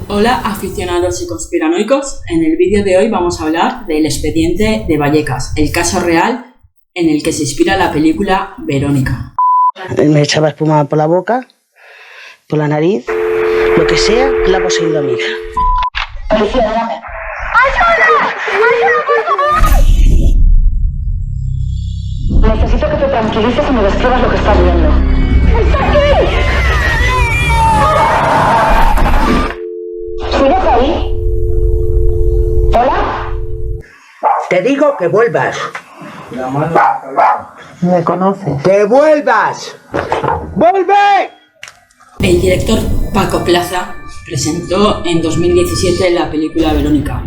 Hola aficionados y conspiranoicos, en el vídeo de hoy vamos a hablar del expediente de Vallecas, el caso real en el que se inspira la película Verónica. Me echaba espuma por la boca, por la nariz, lo que sea, la ha poseído a mi hija. Policía, dame. ¡Ayuda! ¡Ayuda, por favor! Necesito que te tranquilices y me describas lo que estás viendo. ¡Está aquí! ¿Sigues ahí? ¿Hola? Te digo que vuelvas. Me conoces. ¡Que vuelvas! ¡Vuelve! El director Paco Plaza presentó en 2017 la película Verónica,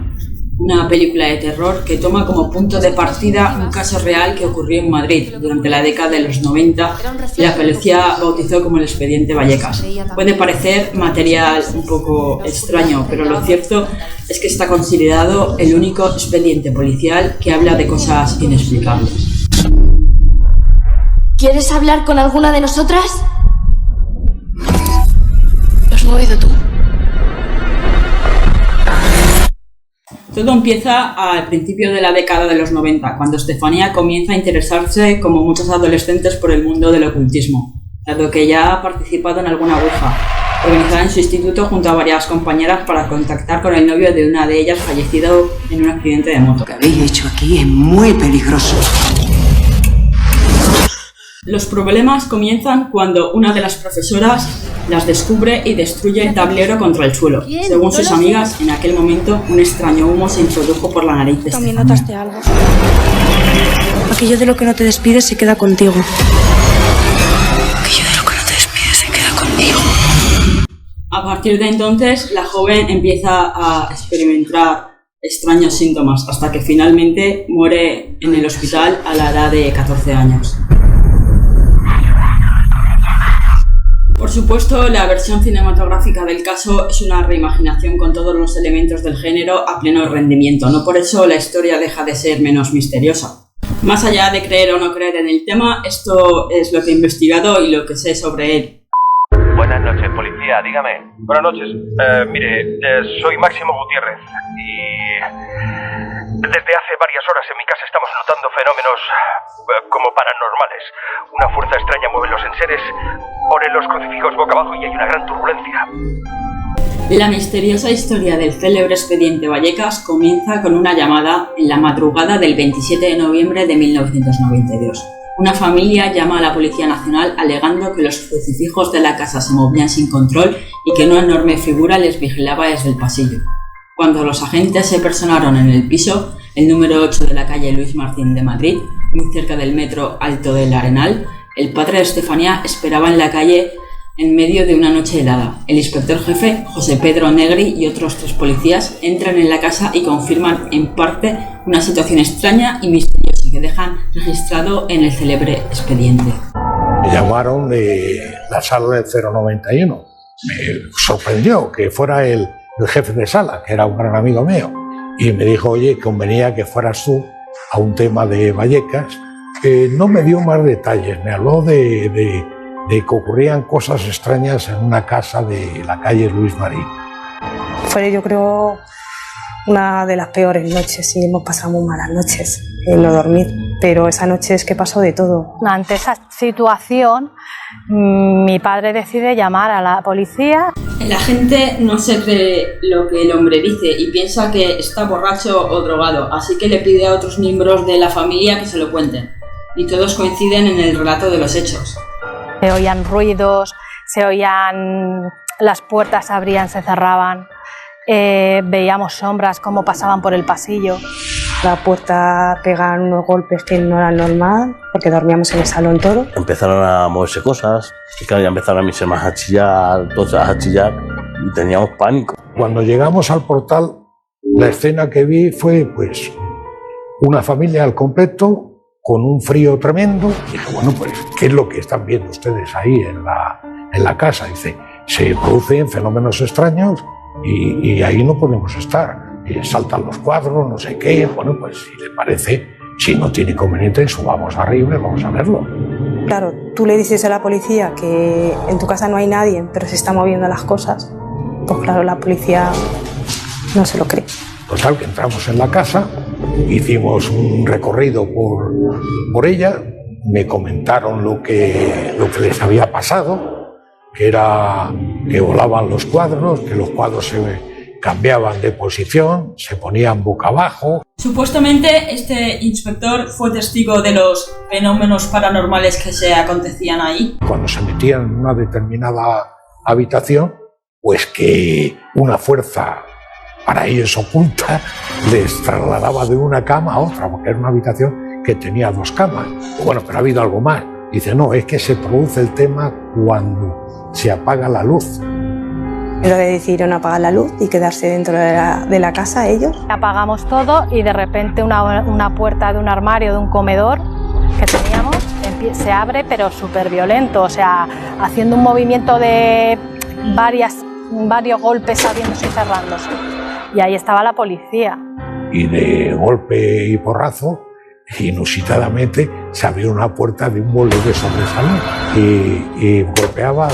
una película de terror que toma como punto de partida un caso real que ocurrió en Madrid durante la década de los 90 y la policía bautizó como el expediente Vallecas. Puede parecer material un poco extraño, pero lo cierto es que está considerado el único expediente policial que habla de cosas inexplicables. ¿Quieres hablar con alguna de nosotras? Lo has movido tú. Todo empieza al principio de la década de los 90, cuando Estefanía comienza a interesarse, como muchos adolescentes, por el mundo del ocultismo, dado que ya ha participado en alguna ouija, organizada en su instituto junto a varias compañeras para contactar con el novio de una de ellas fallecido en un accidente de moto. Lo que habéis hecho aquí es muy peligroso. Los problemas comienzan cuando una de las profesoras las descubre y destruye el tablero contra el suelo. Según sus amigas, en aquel momento un extraño humo se introdujo por la nariz de También Estefanía. notaste algo. Aquello de lo que no te despides se queda contigo. Aquello de lo que no te despides se queda conmigo. A partir de entonces, la joven empieza a experimentar extraños síntomas hasta que finalmente muere en el hospital a la edad de 14 años. Por supuesto, la versión cinematográfica del caso es una reimaginación con todos los elementos del género a pleno rendimiento. No por eso la historia deja de ser menos misteriosa. Más allá de creer o no creer en el tema, esto es lo que he investigado y lo que sé sobre él. Buenas noches, policía, dígame. Buenas noches. Soy Máximo Gutiérrez y desde hace varias horas en mi casa estamos notando fenómenos como paranormales. Una fuerza extraña mueve los enseres, pone los crucifijos boca abajo y hay una gran turbulencia. La misteriosa historia del célebre expediente Vallecas comienza con una llamada en la madrugada del 27 de noviembre de 1992. Una familia llama a la Policía Nacional alegando que los crucifijos de la casa se movían sin control y que una enorme figura les vigilaba desde el pasillo. Cuando los agentes se personaron en el piso, el número 8 de la calle Luis Martín de Madrid, muy cerca del metro Alto del Arenal, el padre de Estefanía esperaba en la calle en medio de una noche helada. El inspector jefe, José Pedro Negri, y otros 3 policías entran en la casa y confirman en parte una situación extraña y misteriosa que dejan registrado en el célebre expediente. Me llamaron de la sala del 091. Me sorprendió que fuera el jefe de sala, que era un gran amigo mío, y me dijo, oye, convenía que fueras tú a un tema de Vallecas. No me dio más detalles, me habló de que ocurrían cosas extrañas en una casa de la calle Luis Marín. Fue, yo creo, una de las peores noches, y hemos pasado muy malas noches en no dormir, pero esa noche es que pasó de todo. Ante esa situación, mi padre decide llamar a la policía. La gente no se cree lo que el hombre dice y piensa que está borracho o drogado, así que le pide a otros miembros de la familia que se lo cuenten. Y todos coinciden en el relato de los hechos. Se oían ruidos, se oían, las puertas se abrían, se cerraban, veíamos sombras como pasaban por el pasillo. La puerta pegaban unos golpes que no eran normal, porque dormíamos en el salón todo. Empezaron a moverse cosas, y claro, ya empezaron a mis hermanas a chillar, todas a chillar, y teníamos pánico. Cuando llegamos al portal, la escena que vi fue pues una familia al completo, con un frío tremendo. Y dije, bueno, pues, ¿qué es lo que están viendo ustedes ahí en la casa? Dice, se producen fenómenos extraños y ahí no podemos estar. Y saltan los cuadros, no sé qué. Bueno, pues si le parece, si no tiene inconveniente, subamos arriba y vamos a verlo. Claro, tú le dices a la policía que en tu casa no hay nadie, pero se están moviendo las cosas. pues claro, la policía no se lo cree. Total, que entramos en la casa, hicimos un recorrido por ella, me comentaron lo que les había pasado, que era que volaban los cuadros, que los cuadros se cambiaban de posición, se ponían boca abajo. Supuestamente este inspector fue testigo de los fenómenos paranormales que se acontecían ahí. Cuando se metían en una determinada habitación, pues que una fuerza para ellos oculta les trasladaba de una cama a otra, porque era una habitación que tenía 2 camas. Bueno, pero ha habido algo más. Dice, no, es que se produce el tema cuando se apaga la luz. Pero decidieron apagar la luz y quedarse dentro de la casa ellos. Apagamos todo y de repente una puerta de un armario, de un comedor que teníamos, se abre pero súper violento, o sea, haciendo un movimiento de varios golpes abriéndose y cerrándose. Y ahí estaba la policía. Y de golpe y porrazo, inusitadamente, se abrió una puerta de un molde de sobresalón y golpeaba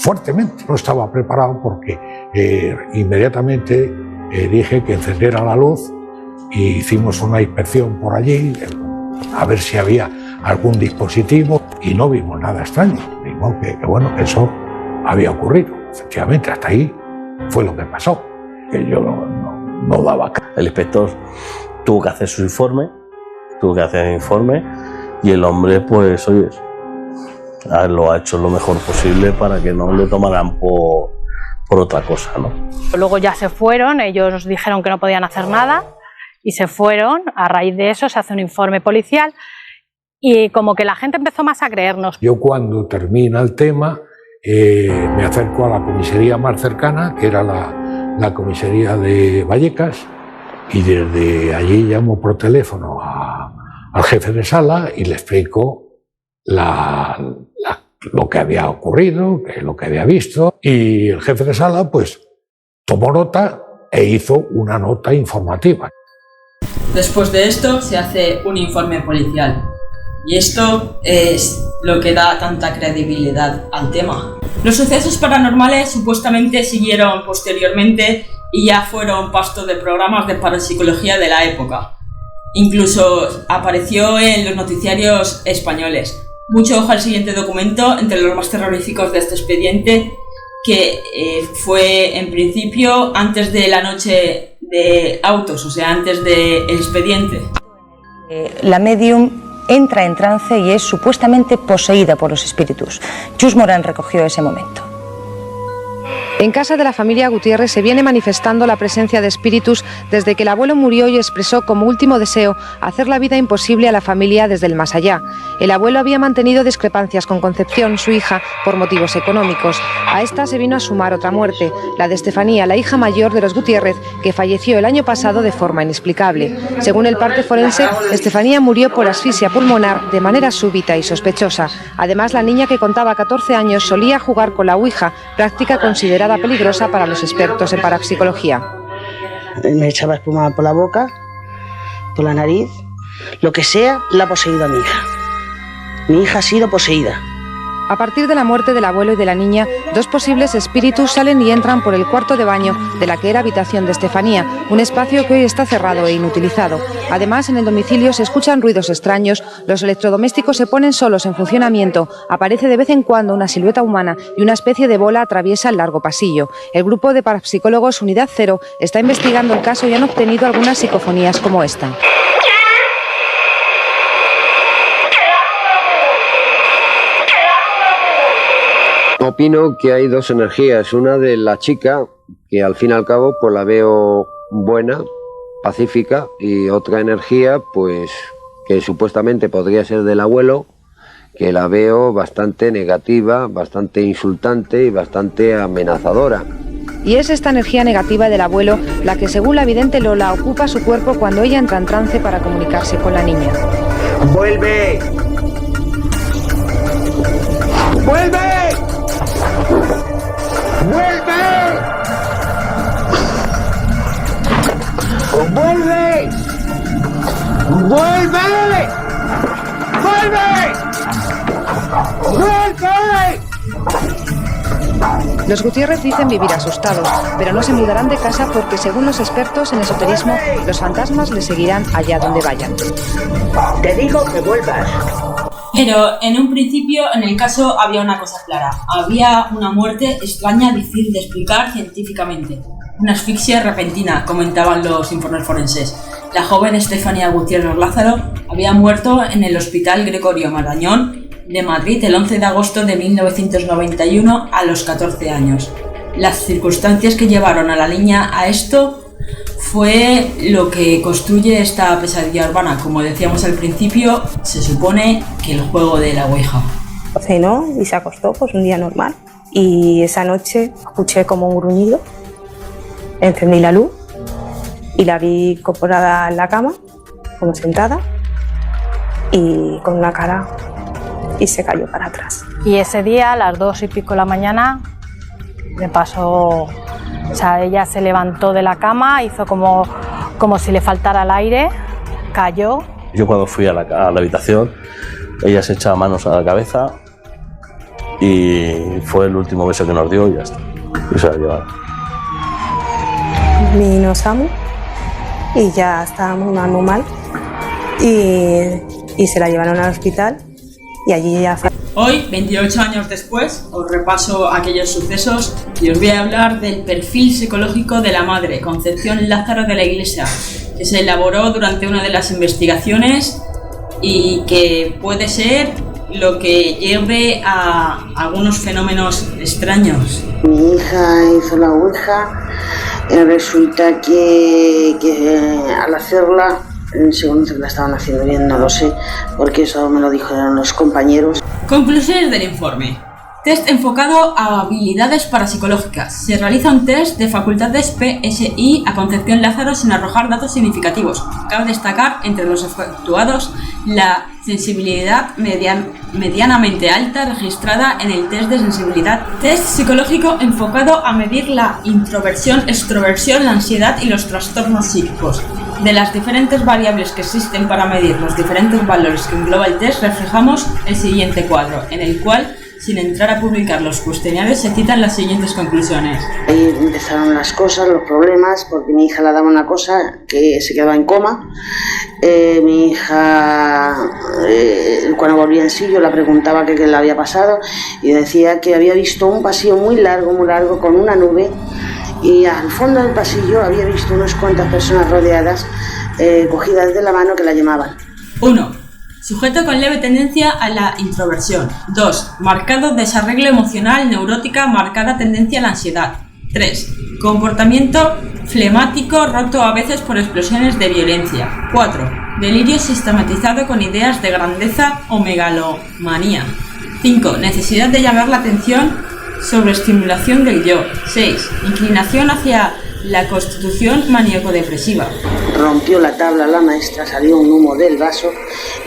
fuertemente. No estaba preparado porque inmediatamente dije que encendiera la luz y hicimos una inspección por allí a ver si había algún dispositivo y no vimos nada extraño. Vimos que bueno, que eso había ocurrido. Efectivamente, hasta ahí fue lo que pasó, que yo no daba. El inspector tuvo que hacer su informe, y el hombre, pues, oye, lo ha hecho lo mejor posible para que no le tomaran por otra cosa, ¿no? Luego ya se fueron, ellos nos dijeron que no podían hacer nada y se fueron. A raíz de eso se hace un informe policial y como que la gente empezó más a creernos. Yo cuando termina el tema me acerco a la comisaría más cercana, que era la comisaría de Vallecas, y desde allí llamo por teléfono al jefe de sala y le explico lo que había ocurrido, lo que había visto, y el jefe de sala pues tomó nota e hizo una nota informativa. Después de esto se hace un informe policial y esto es lo que da tanta credibilidad al tema. Los sucesos paranormales supuestamente siguieron posteriormente y ya fueron pasto de programas de parapsicología de la época. Incluso apareció en los noticiarios españoles. Mucho ojo al siguiente documento, entre los más terroríficos de este expediente, que fue en principio antes de la noche de autos, o sea, antes del expediente. La medium entra en trance y es supuestamente poseída por los espíritus. Chus Morán recogió ese momento. En casa de la familia Gutiérrez se viene manifestando la presencia de espíritus desde que el abuelo murió y expresó como último deseo hacer la vida imposible a la familia desde el más allá. El abuelo había mantenido discrepancias con Concepción, su hija, por motivos económicos. A esta se vino a sumar otra muerte, la de Estefanía, la hija mayor de los Gutiérrez, que falleció el año pasado de forma inexplicable. Según el parte forense, Estefanía murió por asfixia pulmonar de manera súbita y sospechosa. Además, la niña, que contaba 14 años, solía jugar con la ouija, práctica considerada peligrosa para los expertos en parapsicología. Me echaba espuma por la boca, por la nariz, lo que sea, la ha poseído a mi hija. Mi hija ha sido poseída. A partir de la muerte del abuelo y de la niña, 2 posibles espíritus salen y entran por el cuarto de baño de la que era habitación de Estefanía, un espacio que hoy está cerrado e inutilizado. Además, en el domicilio se escuchan ruidos extraños, los electrodomésticos se ponen solos en funcionamiento, aparece de vez en cuando una silueta humana y una especie de bola atraviesa el largo pasillo. El grupo de parapsicólogos Unidad Cero está investigando el caso y han obtenido algunas psicofonías como esta. Opino que hay 2 energías, una de la chica, que al fin y al cabo pues la veo buena, pacífica, y otra energía pues que supuestamente podría ser del abuelo, que la veo bastante negativa, bastante insultante y bastante amenazadora. Y es esta energía negativa del abuelo la que, según la vidente Lola, ocupa su cuerpo cuando ella entra en trance para comunicarse con la niña. ¡Vuelve! ¡Vuelve! ¡Vuelve! ¡Vuelve! ¡Vuelve! ¡Vuelve! ¡Vuelve! Los Gutiérrez dicen vivir asustados, pero no se mudarán de casa porque, según los expertos en esoterismo, los fantasmas les seguirán allá donde vayan. Te digo que vuelvas. Pero en un principio, en el caso, había una cosa clara. Había una muerte extraña, difícil de explicar científicamente. Una asfixia repentina, comentaban los informes forenses. La joven Estefanía Gutiérrez Lázaro había muerto en el Hospital Gregorio Marañón de Madrid el 11 de agosto de 1991 a los 14 años. Las circunstancias que llevaron a la niña a esto fue lo que construye esta pesadilla urbana. Como decíamos al principio, se supone que el juego de la Ouija. Cenó y se acostó, pues un día normal. Y esa noche escuché como un gruñido. Encendí la luz y la vi incorporada en la cama, como sentada, y con una cara, y se cayó para atrás. Y ese día, a las 2 y pico de la mañana, me pasó, o sea, ella se levantó de la cama, hizo como si le faltara el aire, cayó. Yo cuando fui a la habitación, ella se echaba manos a la cabeza y fue el último beso que nos dio y ya está. Y se la llevaron. Vino Samu y ya estábamos andando mal y se la llevaron al hospital y allí ya... Hoy, 28 años después, os repaso aquellos sucesos y os voy a hablar del perfil psicológico de la madre, Concepción Lázaro de la Iglesia, que se elaboró durante una de las investigaciones y que puede ser lo que lleve a algunos fenómenos extraños. Mi hija hizo la Ouija. Resulta que al hacerla, según la estaban haciendo bien, no lo sé, porque eso me lo dijeron los compañeros. Conclusiones del informe. Test enfocado a habilidades parapsicológicas. Se realiza un test de facultades PSI a Concepción Lázaro sin arrojar datos significativos. Cabe destacar entre los efectuados la sensibilidad medianamente alta registrada en el test de sensibilidad. Test psicológico enfocado a medir la introversión, extroversión, la ansiedad y los trastornos psíquicos. De las diferentes variables que existen para medir los diferentes valores que engloba el test, reflejamos el siguiente cuadro, en el cual, sin entrar a publicar los cuestionarios, se citan las siguientes conclusiones. Ahí empezaron las cosas, los problemas, porque mi hija le daba una cosa que se quedaba en coma. Mi hija, cuando volvía en sí, yo la preguntaba qué le había pasado y decía que había visto un pasillo muy largo, con una nube, y al fondo del pasillo había visto unas cuantas personas rodeadas, cogidas de la mano, que la llamaban. 1. Sujeto con leve tendencia a la introversión. 2. Marcado desarreglo emocional, neurótica, marcada tendencia a la ansiedad. 3. Comportamiento flemático, roto a veces por explosiones de violencia. 4. Delirio sistematizado con ideas de grandeza o megalomanía. 5. Necesidad de llamar la atención, sobreestimulación del yo. 6. Inclinación hacia la constitución maníaco-depresiva. Rompió la tabla la maestra, salió un humo del vaso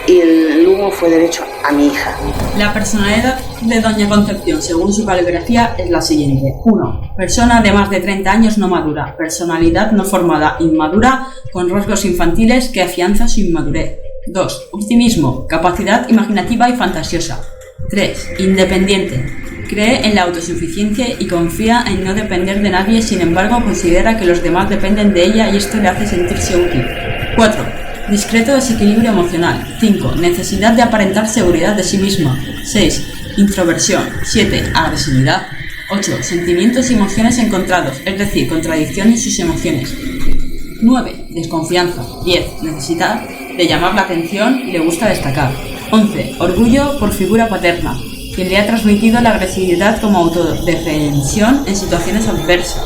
y el humo fue derecho a mi hija. La personalidad de doña Concepción, según su caligrafía, es la siguiente. 1. Persona de más de 30 años no madura. Personalidad no formada, inmadura, con rasgos infantiles que afianza su inmadurez. 2. Optimismo, capacidad imaginativa y fantasiosa. 3. Independiente. Cree en la autosuficiencia y confía en no depender de nadie, sin embargo considera que los demás dependen de ella y esto le hace sentirse útil. 4. Discreto desequilibrio emocional. 5. Necesidad de aparentar seguridad de sí misma. 6. Introversión. 7. Agresividad. 8. Sentimientos y emociones encontrados, es decir, contradicción en sus emociones. 9. Desconfianza. 10. Necesidad de llamar la atención y le gusta destacar. 11. Orgullo por figura paterna, quien le ha transmitido la agresividad como autodefensión en situaciones adversas.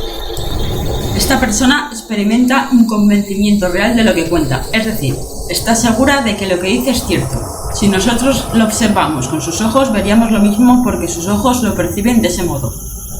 Esta persona experimenta un convencimiento real de lo que cuenta, es decir, está segura de que lo que dice es cierto. Si nosotros lo observamos con sus ojos, veríamos lo mismo porque sus ojos lo perciben de ese modo.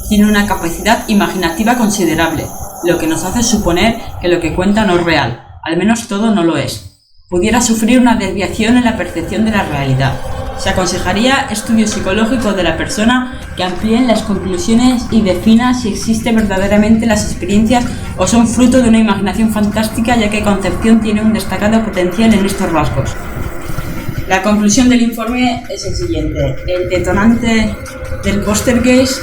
Tiene una capacidad imaginativa considerable, lo que nos hace suponer que lo que cuenta no es real, al menos todo no lo es. Pudiera sufrir una desviación en la percepción de la realidad. Se aconsejaría estudio psicológico de la persona que amplíen las conclusiones y defina si existen verdaderamente las experiencias o son fruto de una imaginación fantástica, ya que Concepción tiene un destacado potencial en estos rasgos. La conclusión del informe es el siguiente. El detonante del poltergeist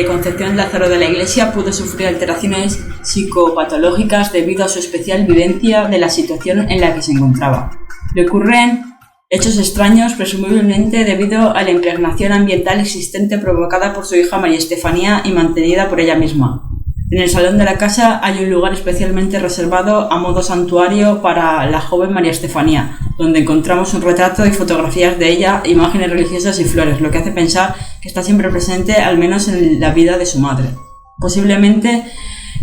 Concepción Lázaro de la Iglesia pudo sufrir alteraciones psicopatológicas debido a su especial vivencia de la situación en la que se encontraba. Le ocurren hechos extraños, presumiblemente debido a la impregnación ambiental existente provocada por su hija María Estefanía y mantenida por ella misma. En el salón de la casa hay un lugar especialmente reservado a modo santuario para la joven María Estefanía, donde encontramos un retrato y fotografías de ella, imágenes religiosas y flores, lo que hace pensar que está siempre presente, al menos en la vida de su madre. Posiblemente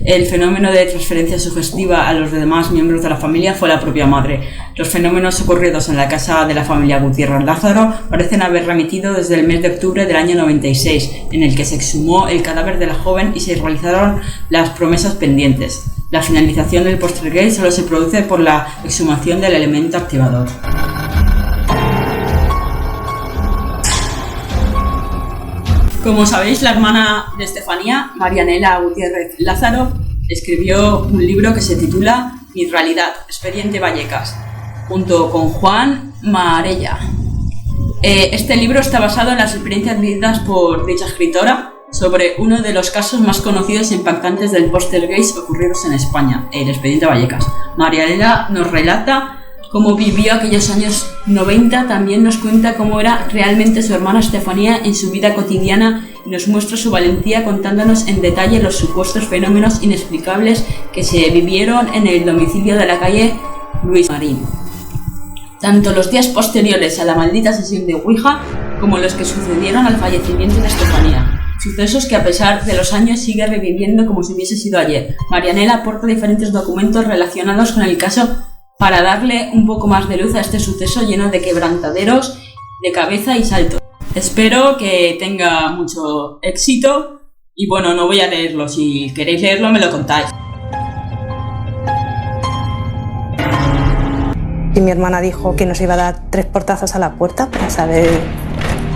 el fenómeno de transferencia sugestiva a los demás miembros de la familia fue la propia madre. Los fenómenos ocurridos en la casa de la familia Gutiérrez Lázaro parecen haber remitido desde el mes de octubre del año 96, en el que se exhumó el cadáver de la joven y se realizaron las promesas pendientes. La finalización del poltergeist solo se produce por la exhumación del elemento activador. Como sabéis, la hermana de Estefanía, Marianela Gutiérrez Lázaro, escribió un libro que se titula Mi realidad, Expediente Vallecas, junto con Juan Marella. Este libro está basado en las experiencias vividas por dicha escritora sobre uno de los casos más conocidos e impactantes del poltergeist ocurridos en España, el Expediente Vallecas. Marianela nos relata cómo vivió aquellos años 90, también nos cuenta cómo era realmente su hermana Estefanía en su vida cotidiana y nos muestra su valentía contándonos en detalle los supuestos fenómenos inexplicables que se vivieron en el domicilio de la calle Luis Marín. Tanto los días posteriores a la maldita sesión de Ouija como los que sucedieron al fallecimiento de Estefanía. Sucesos que a pesar de los años sigue reviviendo como si hubiese sido ayer. Marianela aporta diferentes documentos relacionados con el caso para darle un poco más de luz a este suceso lleno de quebrantaderos de cabeza y saltos. Espero que tenga mucho éxito y bueno, no voy a leerlo, si queréis leerlo me lo contáis. Y mi hermana dijo que nos iba a dar 3 portazos a la puerta para saber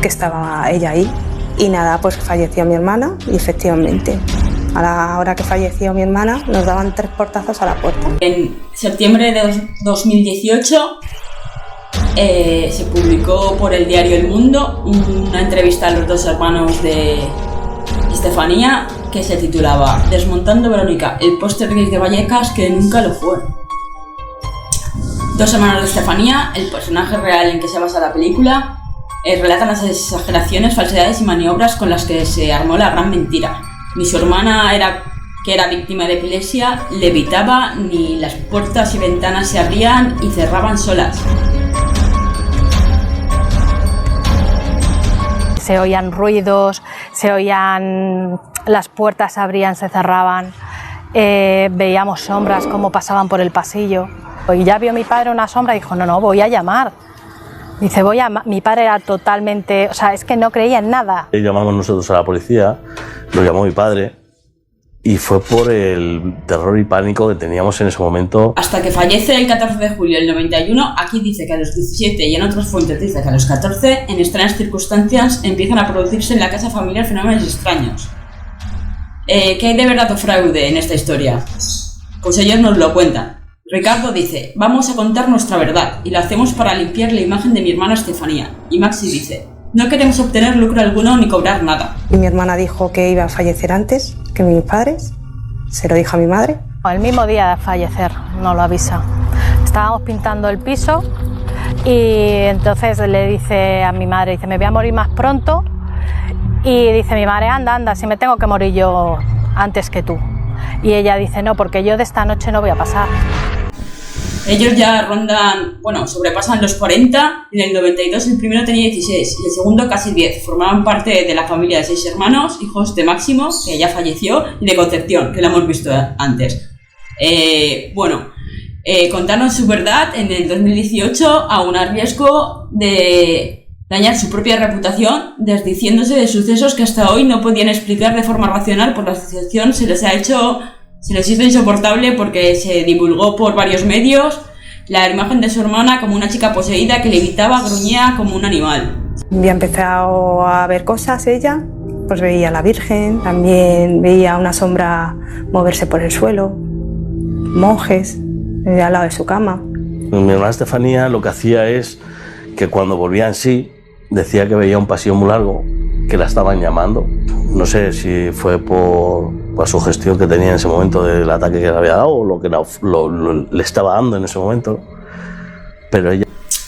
que estaba ella ahí. Y nada, pues falleció mi hermana y efectivamente, a la hora que falleció mi hermana, nos daban 3 portazos a la puerta. En septiembre de 2018 se publicó por el diario El Mundo una entrevista a los 2 hermanos de Estefanía que se titulaba Desmontando Verónica, el poltergeist de Vallecas que nunca lo fue. 2 hermanos de Estefanía, el personaje real en que se basa la película, relatan las exageraciones, falsedades y maniobras con las que se armó la gran mentira. Ni su hermana, que era víctima de epilepsia, levitaba, ni las puertas y ventanas se abrían y cerraban solas. Se oían ruidos, las puertas se abrían, se cerraban, veíamos sombras como pasaban por el pasillo. Y ya vio mi padre una sombra y dijo, no, voy a llamar. Dice, mi padre era totalmente, o sea, es que no creía en nada. Llamamos nosotros a la policía, lo llamó mi padre y fue por el terror y pánico que teníamos en ese momento. Hasta que fallece el 14 de julio del 91, aquí dice que a los 17 y en otras fuentes dice que a los 14, en extrañas circunstancias, empiezan a producirse en la casa familiar fenómenos extraños. ¿Qué hay de verdad o fraude en esta historia? Pues ellos nos lo cuentan. Ricardo dice, vamos a contar nuestra verdad y lo hacemos para limpiar la imagen de mi hermana Estefanía. Y Maxi dice, no queremos obtener lucro alguno ni cobrar nada. Y mi hermana dijo que iba a fallecer antes que mis padres, se lo dijo a mi madre. El mismo día de fallecer, no lo avisa. Estábamos pintando el piso y entonces le dice a mi madre, dice, me voy a morir más pronto. Y dice mi madre, anda, si me tengo que morir yo antes que tú. Y ella dice, no, porque yo de esta noche no voy a pasar. Ellos ya sobrepasan los 40, en el 92 el primero tenía 16 y el segundo casi 10. Formaban parte de la familia de 6 hermanos, hijos de Máximo, que ya falleció, y de Concepción, que la hemos visto antes. Contaron su verdad en el 2018 a un riesgo de dañar su propia reputación, desdiciéndose de sucesos que hasta hoy no podían explicar de forma racional, por la situación se les hizo insoportable porque se divulgó por varios medios la imagen de su hermana como una chica poseída que levitaba, gruñía como un animal. Había empezado a ver cosas ella, pues veía a la Virgen, también veía una sombra moverse por el suelo, monjes al lado de su cama. Mi hermana Estefanía lo que hacía es que cuando volvía en sí decía que veía un pasillo muy largo, que la estaban llamando. No sé si fue por la sugestión que tenía en ese momento del ataque que le había dado o lo que le estaba dando en ese momento, pero ella...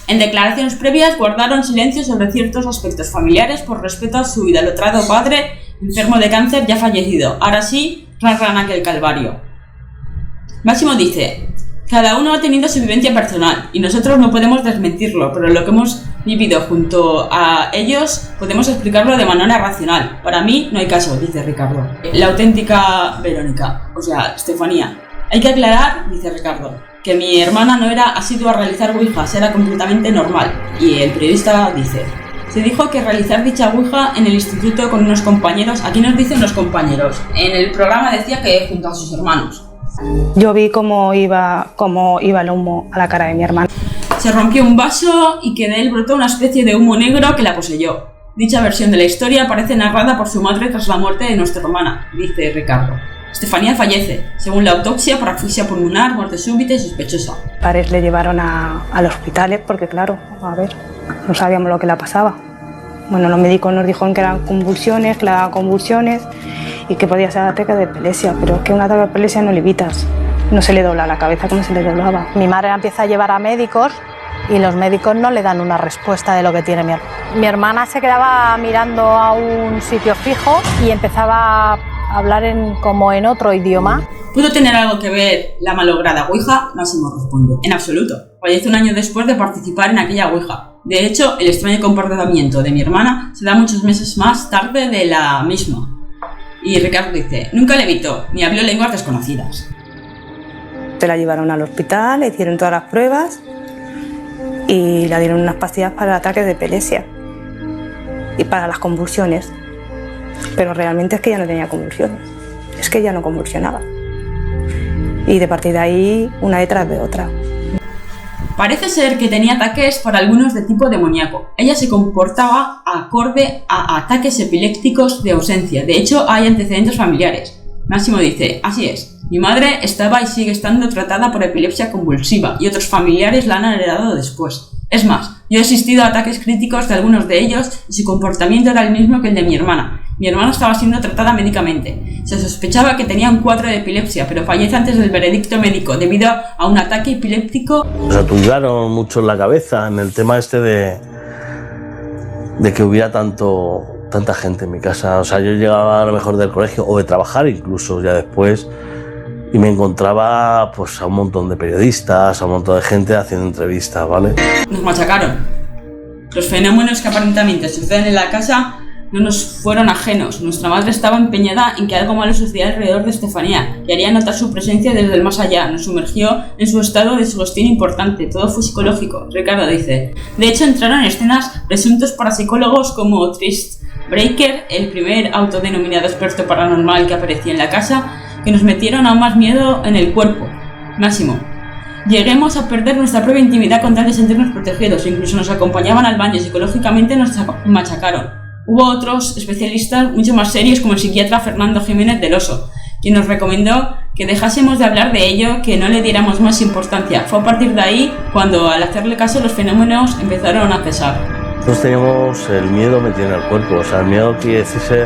En declaraciones previas guardaron silencio sobre ciertos aspectos familiares por respeto a su idolatrado padre, enfermo de cáncer ya fallecido. Ahora sí, ran aquel calvario. Máximo dice: cada uno ha tenido su vivencia personal y nosotros no podemos desmentirlo, pero lo que hemos vivido junto a ellos podemos explicarlo de manera racional. Para mí no hay caso, dice Ricardo. La auténtica Verónica, o sea, Estefanía. Hay que aclarar, dice Ricardo, que mi hermana no era asidua a realizar ouijas, era completamente normal. Y el periodista dice: se dijo que realizar dicha ouija en el instituto con unos compañeros. Aquí nos dicen los compañeros. En el programa decía que junto a sus hermanos. Yo vi cómo iba el humo a la cara de mi hermana. Se rompió un vaso y que de él brotó una especie de humo negro que la poseyó. Dicha versión de la historia parece narrada por su madre tras la muerte de nuestra hermana, dice Ricardo. Estefanía fallece, según la autopsia, por asfixia pulmonar, muerte súbita y sospechosa. Mis padres le llevaron al hospital porque, claro, a ver, no sabíamos lo que le pasaba. Bueno, los médicos nos dijeron que eran convulsiones, que le daban convulsiones y que podía ser ataque de epilepsia, pero es que un ataque de epilepsia no le evitas. No se le dobla la cabeza como se le doblaba. Mi madre la empieza a llevar a médicos y los médicos no le dan una respuesta de lo que tiene mi hermana. Mi hermana se quedaba mirando a un sitio fijo y empezaba a hablar como en otro idioma. ¿Pudo tener algo que ver la malograda ouija? Máximo responde: en absoluto. Fallece un año después de participar en aquella ouija. De hecho, el extraño comportamiento de mi hermana se da muchos meses más tarde de la misma. Y Ricardo dice: nunca le evitó, ni habló lenguas desconocidas. Se la llevaron al hospital, le hicieron todas las pruebas y le dieron unas pastillas para el ataque de epilepsia y para las convulsiones. Pero realmente es que ella no tenía convulsiones, es que ella no convulsionaba. Y de partir de ahí, una detrás de otra. Parece ser que tenía ataques para algunos de tipo demoníaco. Ella se comportaba acorde a ataques epilépticos de ausencia. De hecho, hay antecedentes familiares. Máximo dice: así es. Mi madre estaba y sigue estando tratada por epilepsia convulsiva y otros familiares la han heredado después. Es más, yo he asistido a ataques críticos de algunos de ellos y su comportamiento era el mismo que el de mi hermana. Mi hermana estaba siendo tratada médicamente. Se sospechaba que tenía un cuadro de epilepsia, pero fallece antes del veredicto médico debido a un ataque epiléptico. Nos aturaron mucho en la cabeza en el tema este de que hubiera tanta gente en mi casa. O sea, yo llegaba a lo mejor del colegio o de trabajar incluso ya después y me encontraba pues a un montón de periodistas, a un montón de gente haciendo entrevistas, ¿vale? Nos machacaron. Los fenómenos que aparentemente suceden en la casa no nos fueron ajenos. Nuestra madre estaba empeñada en que algo malo sucediera alrededor de Estefanía y haría notar su presencia desde el más allá. Nos sumergió en su estado de sugestión importante. Todo fue psicológico, Ricardo dice. De hecho, entraron en escenas presuntos parapsicólogos como Trist Breaker, el primer autodenominado experto paranormal que aparecía en la casa, que nos metieron aún más miedo en el cuerpo. Máximo: lleguemos a perder nuestra propia intimidad con tal de sentirnos protegidos. Incluso nos acompañaban al baño. Psicológicamente nos machacaron. Hubo otros especialistas mucho más serios, como el psiquiatra Fernando Jiménez del Oso, quien nos recomendó que dejásemos de hablar de ello, que no le diéramos más importancia. Fue a partir de ahí cuando, al hacerle caso, los fenómenos empezaron a cesar. Nosotros teníamos el miedo metido en el cuerpo. O sea, el miedo quiere decirse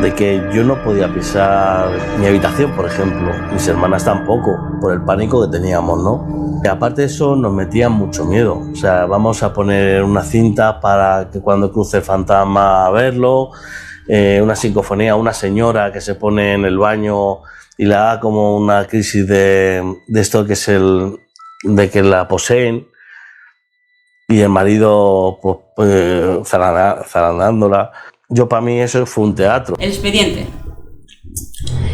de que yo no podía pisar mi habitación, por ejemplo, mis hermanas tampoco, por el pánico que teníamos, ¿no? Y aparte de eso, nos metía mucho miedo. O sea, vamos a poner una cinta para que cuando cruce el fantasma a verlo, una psicofonía, una señora que se pone en el baño y le da como una crisis de esto que es de que la poseen, y el marido pues zarandándola. Yo, para mí, eso fue un teatro. El expediente.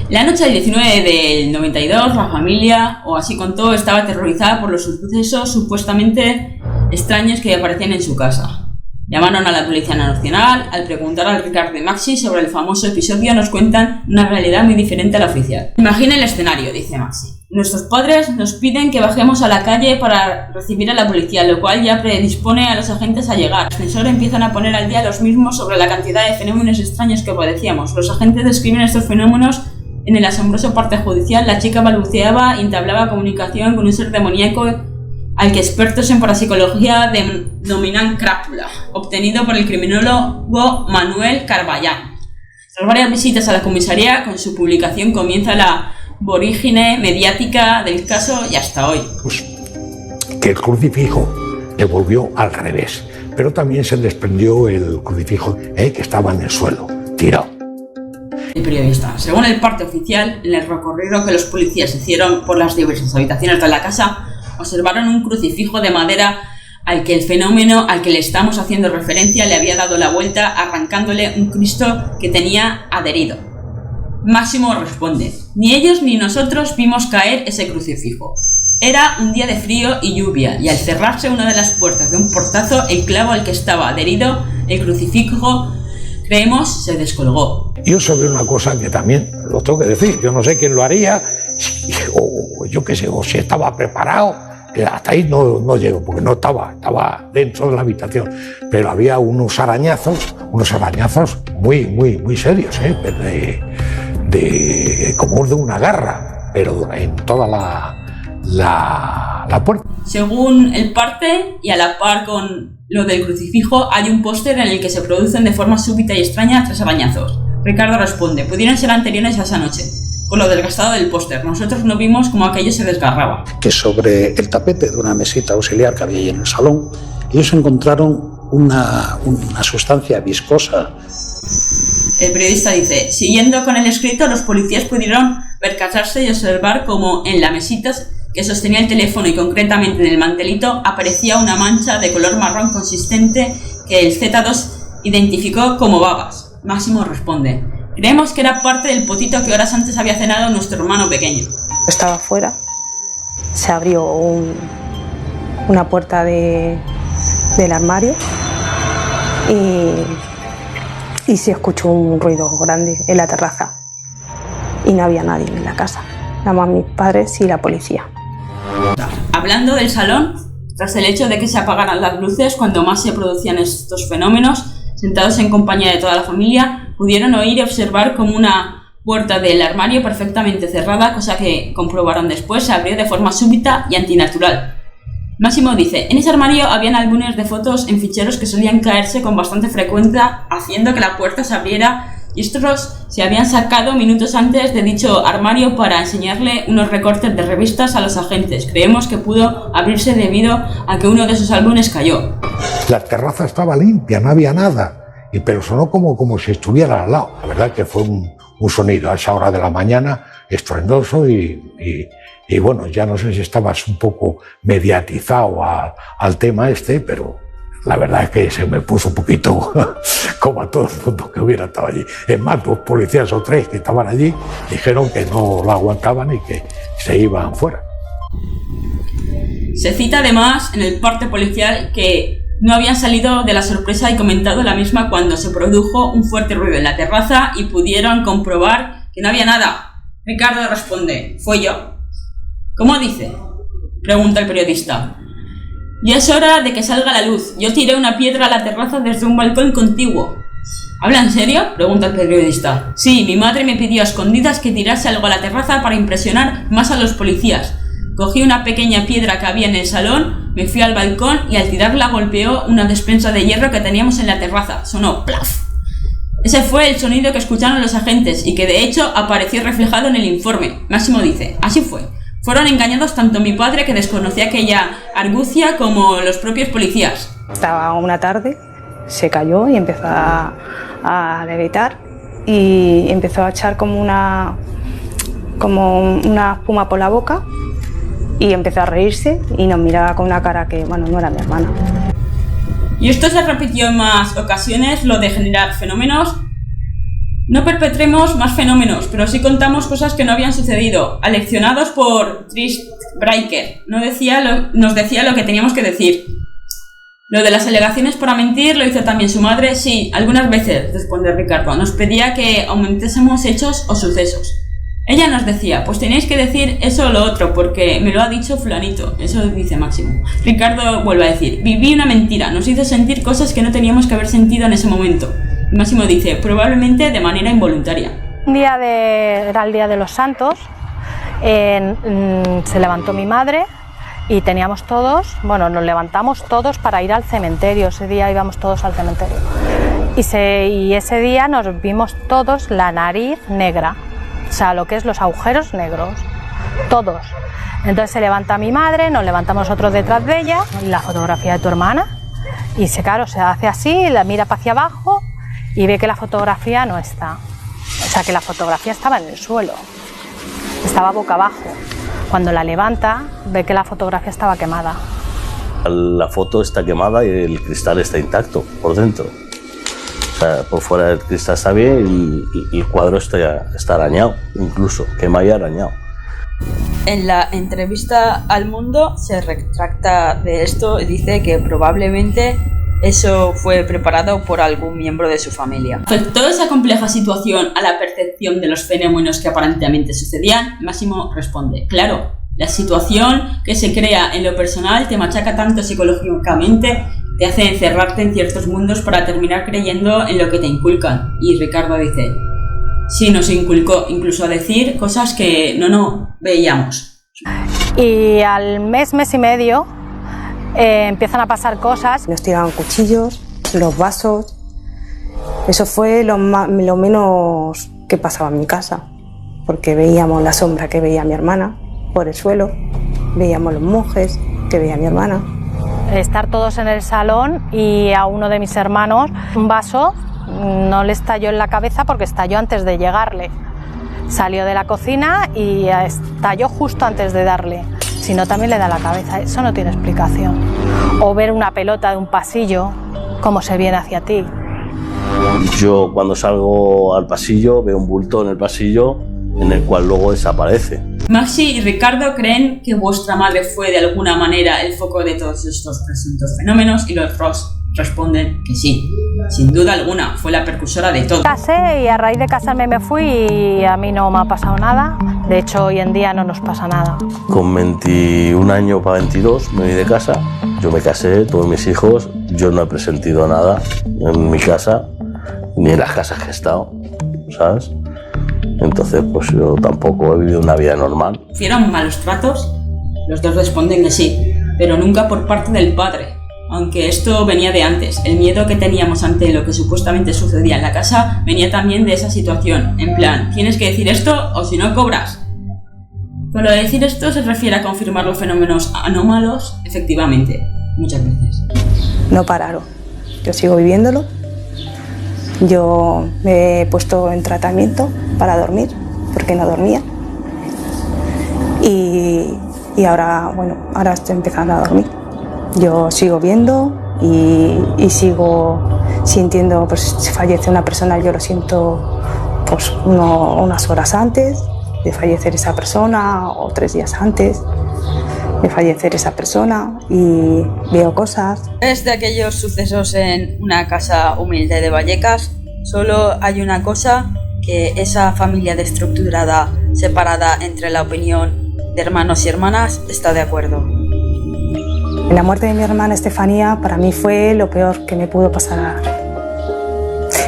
La noche del 19 del 92, la familia, o así contó, estaba aterrorizada por los sucesos supuestamente extraños que aparecían en su casa. Llamaron a la Policía Nacional. Al preguntar al Ricardo y Maxi sobre el famoso episodio, nos cuentan una realidad muy diferente a la oficial. Imagina el escenario, dice Maxi. Nuestros padres nos piden que bajemos a la calle para recibir a la policía, lo cual ya predispone a los agentes a llegar. Los ascensores empiezan a poner al día los mismos sobre la cantidad de fenómenos extraños que padecíamos. Los agentes describen estos fenómenos en el asombroso parte judicial. La chica balbuceaba y entablaba comunicación con un ser demoníaco al que expertos en parapsicología denominan crápula, obtenido por el criminólogo Manuel Carballán. Tras varias visitas a la comisaría, con su publicación comienza la vorágine mediática del caso y hasta hoy. Pues que el crucifijo le volvió al revés, pero también se desprendió el crucifijo que estaba en el suelo, tirado. El periodista. Según el parte oficial, en el recorrido que los policías hicieron por las diversas habitaciones de la casa, observaron un crucifijo de madera al que el fenómeno al que le estamos haciendo referencia le había dado la vuelta, arrancándole un Cristo que tenía adherido. Máximo responde: ni ellos ni nosotros vimos caer ese crucifijo. Era un día de frío y lluvia, y al cerrarse una de las puertas de un portazo, el clavo al que estaba adherido el crucifijo, creemos, se descolgó. Yo sobre una cosa que también lo tengo que decir, yo no sé quién lo haría, o yo qué sé, o si estaba preparado, hasta ahí no llego, porque no estaba dentro de la habitación, pero había unos arañazos muy serios, como de una garra, pero en toda la puerta. Según el parte, y a la par con lo del crucifijo, hay un póster en el que se producen de forma súbita y extraña 3 arañazos. Ricardo responde: pudieron ser anteriores a esa noche, por lo desgastado del póster. Nosotros no vimos cómo aquello se desgarraba. Que sobre el tapete de una mesita auxiliar que había ahí en el salón, ellos encontraron una sustancia viscosa. El periodista dice: siguiendo con el escrito, los policías pudieron percatarse y observar cómo en la mesita que sostenía el teléfono y concretamente en el mantelito aparecía una mancha de color marrón consistente que el Z2 identificó como babas. Máximo responde: creemos que era parte del potito que horas antes había cenado nuestro hermano pequeño. Estaba afuera, se abrió una puerta del armario y se escuchó un ruido grande en la terraza y no había nadie en la casa, nada más mis padres y la policía. Hablando del salón, tras el hecho de que se apagaran las luces cuando más se producían estos fenómenos, sentados en compañía de toda la familia, pudieron oír y observar como una puerta del armario perfectamente cerrada, cosa que comprobaron después, se abrió de forma súbita y antinatural. Máximo dice: en ese armario habían álbumes de fotos en ficheros que solían caerse con bastante frecuencia, haciendo que la puerta se abriera, y estos se habían sacado minutos antes de dicho armario para enseñarle unos recortes de revistas a los agentes. Creemos que pudo abrirse debido a que uno de esos álbumes cayó. La terraza estaba limpia, no había nada, pero sonó como si estuviera al lado. La verdad que fue un sonido a esa hora de la mañana estruendoso y bueno, ya no sé si estabas un poco mediatizado al tema pero la verdad es que se me puso un poquito como a todo el mundo que hubiera estado allí. Es más, 2 policías o 3 que estaban allí dijeron que no lo aguantaban y que se iban fuera. Se cita además en el parte policial que no habían salido de la sorpresa y comentado la misma cuando se produjo un fuerte ruido en la terraza y pudieron comprobar que no había nada. Ricardo responde: fue yo. ¿Cómo dice?, pregunta el periodista. Ya es hora de que salga la luz. Yo tiré una piedra a la terraza desde un balcón contiguo. ¿Habla en serio?, pregunta el periodista. Sí, mi madre me pidió a escondidas que tirase algo a la terraza para impresionar más a los policías. Cogí una pequeña piedra que había en el salón, me fui al balcón y al tirarla golpeó una despensa de hierro que teníamos en la terraza. Sonó plaf. Ese fue el sonido que escucharon los agentes y que de hecho apareció reflejado en el informe. Máximo dice: así fue. Fueron engañados tanto mi padre, que desconocía aquella argucia, como los propios policías. Estaba una tarde, se cayó y empezó a levitar y empezó a echar como una espuma por la boca y empezó a reírse y nos miraba con una cara que, bueno, no era mi hermana. Y esto se repitió en más ocasiones, lo de generar fenómenos. No perpetremos más fenómenos, pero sí contamos cosas que no habían sucedido. Aleccionados por Trish Breaker, nos decía lo que teníamos que decir. Lo de las alegaciones para mentir lo hizo también su madre. Sí, algunas veces, responde Ricardo. Nos pedía que aumentásemos hechos o sucesos. Ella nos decía: pues tenéis que decir eso o lo otro, porque me lo ha dicho fulanito. Eso dice Máximo. Ricardo vuelve a decir: viví una mentira, nos hizo sentir cosas que no teníamos que haber sentido en ese momento. Máximo dice: probablemente de manera involuntaria. Era el día de los Santos, se levantó mi madre y teníamos todos, nos levantamos todos para ir al cementerio. Ese día íbamos todos al cementerio Y ese día nos vimos todos la nariz negra, o sea, lo que es los agujeros negros, todos. Entonces se levanta mi madre, nos levantamos nosotros detrás de ella, la fotografía de tu hermana, y claro, se hace así, la mira para hacia abajo y ve que la fotografía no está. O sea, que la fotografía estaba en el suelo, estaba boca abajo. Cuando la levanta, ve que la fotografía estaba quemada. La foto está quemada y el cristal está intacto por dentro. O sea, por fuera el cristal está bien y el cuadro está arañado, incluso, quema y arañado. En la entrevista al Mundo se retracta de esto y dice que probablemente eso fue preparado por algún miembro de su familia. ¿Afectó esa compleja situación a la percepción de los fenómenos que aparentemente sucedían? Máximo responde: claro, la situación que se crea en lo personal te machaca tanto psicológicamente, te hace encerrarte en ciertos mundos para terminar creyendo en lo que te inculcan. Y Ricardo dice: sí, nos inculcó incluso a decir cosas que no veíamos. Y al mes y medio empiezan a pasar cosas. Nos tiraban cuchillos, los vasos. Eso fue lo menos que pasaba en mi casa, porque veíamos la sombra que veía mi hermana por el suelo, veíamos los monjes que veía mi hermana. Estar todos en el salón y a uno de mis hermanos un vaso no le estalló en la cabeza porque estalló antes de llegarle. Salió de la cocina y estalló justo antes de darle. Si no, también le da la cabeza. Eso no tiene explicación. O ver una pelota de un pasillo, cómo se viene hacia ti. Yo cuando salgo al pasillo veo un bulto en el pasillo en el cual luego desaparece. Maxi y Ricardo creen que vuestra madre fue de alguna manera el foco de todos estos presuntos fenómenos y los dos responden que sí, sin duda alguna, fue la precursora de todo. Casé y a raíz de casarme me fui y a mí no me ha pasado nada. De hecho, hoy en día no nos pasa nada. Con 21 años para 22 me voy de casa, yo me casé, tuve mis hijos, yo no he presentido nada en mi casa, ni en las casas que he estado, ¿sabes? Entonces, pues yo tampoco he vivido una vida normal. ¿Hicieron malos tratos? Los dos responden que sí, pero nunca por parte del padre. Aunque esto venía de antes, el miedo que teníamos ante lo que supuestamente sucedía en la casa venía también de esa situación. En plan, tienes que decir esto o si no cobras. Con lo de decir esto se refiere a confirmar los fenómenos anómalos, efectivamente, muchas veces. No pararon, yo sigo viviéndolo. Yo me he puesto en tratamiento para dormir, porque no dormía. Y ahora, bueno, ahora estoy empezando a dormir. Yo sigo viendo y sigo sintiendo, pues si fallece una persona yo lo siento pues unas horas antes de fallecer esa persona o 3 días antes de fallecer esa persona y veo cosas. Es de aquellos sucesos en una casa humilde de Vallecas, solo hay una cosa, que esa familia desestructurada, separada entre la opinión de hermanos y hermanas, está de acuerdo. La muerte de mi hermana Estefanía para mí fue lo peor que me pudo pasar.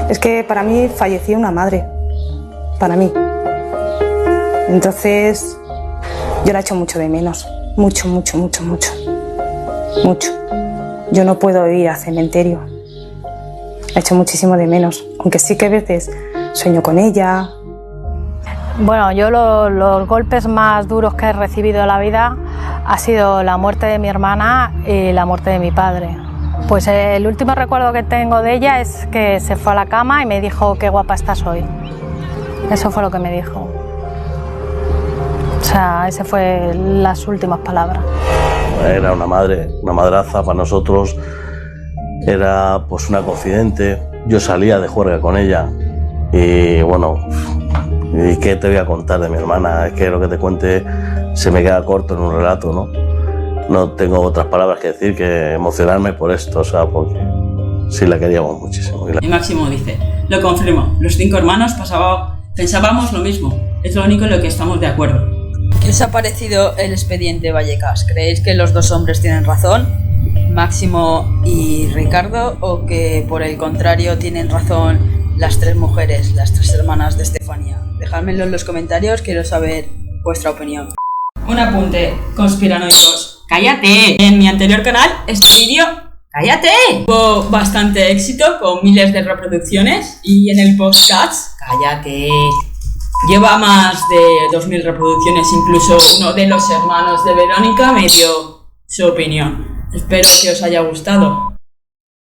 Es que para mí falleció una madre, para mí. Entonces yo la echo mucho de menos, mucho. Yo no puedo ir al cementerio, la echo muchísimo de menos, aunque sí que a veces sueño con ella. Bueno, yo los golpes más duros que he recibido en la vida ha sido la muerte de mi hermana y la muerte de mi padre. Pues el último recuerdo que tengo de ella es que se fue a la cama y me dijo qué guapa estás hoy. Eso fue lo que me dijo. O sea, esas fueron las últimas palabras. Era una madre, una madraza para nosotros, era pues una confidente. Yo salía de juerga con ella y bueno, ¿y qué te voy a contar de mi hermana? Es que lo que te cuente se me queda corto en un relato, ¿no? No tengo otras palabras que decir que emocionarme por esto, o sea, porque sí la queríamos muchísimo. Y Máximo dice, lo confirmo, los 5 hermanos pensábamos lo mismo, es lo único en lo que estamos de acuerdo. ¿Qué os ha parecido el expediente Vallecas? ¿Creéis que los 2 hombres tienen razón, Máximo y Ricardo, o que por el contrario tienen razón las 3 mujeres, las 3 hermanas de Estefanía? Dejádmelo en los comentarios, quiero saber vuestra opinión. Un apunte, conspiranoicos. ¡Cállate! En mi anterior canal, este vídeo... ¡Cállate! Tuvo bastante éxito con miles de reproducciones y en el podcast, ¡cállate! Lleva más de 2000 reproducciones, incluso uno de los hermanos de Verónica me dio su opinión. Espero que os haya gustado.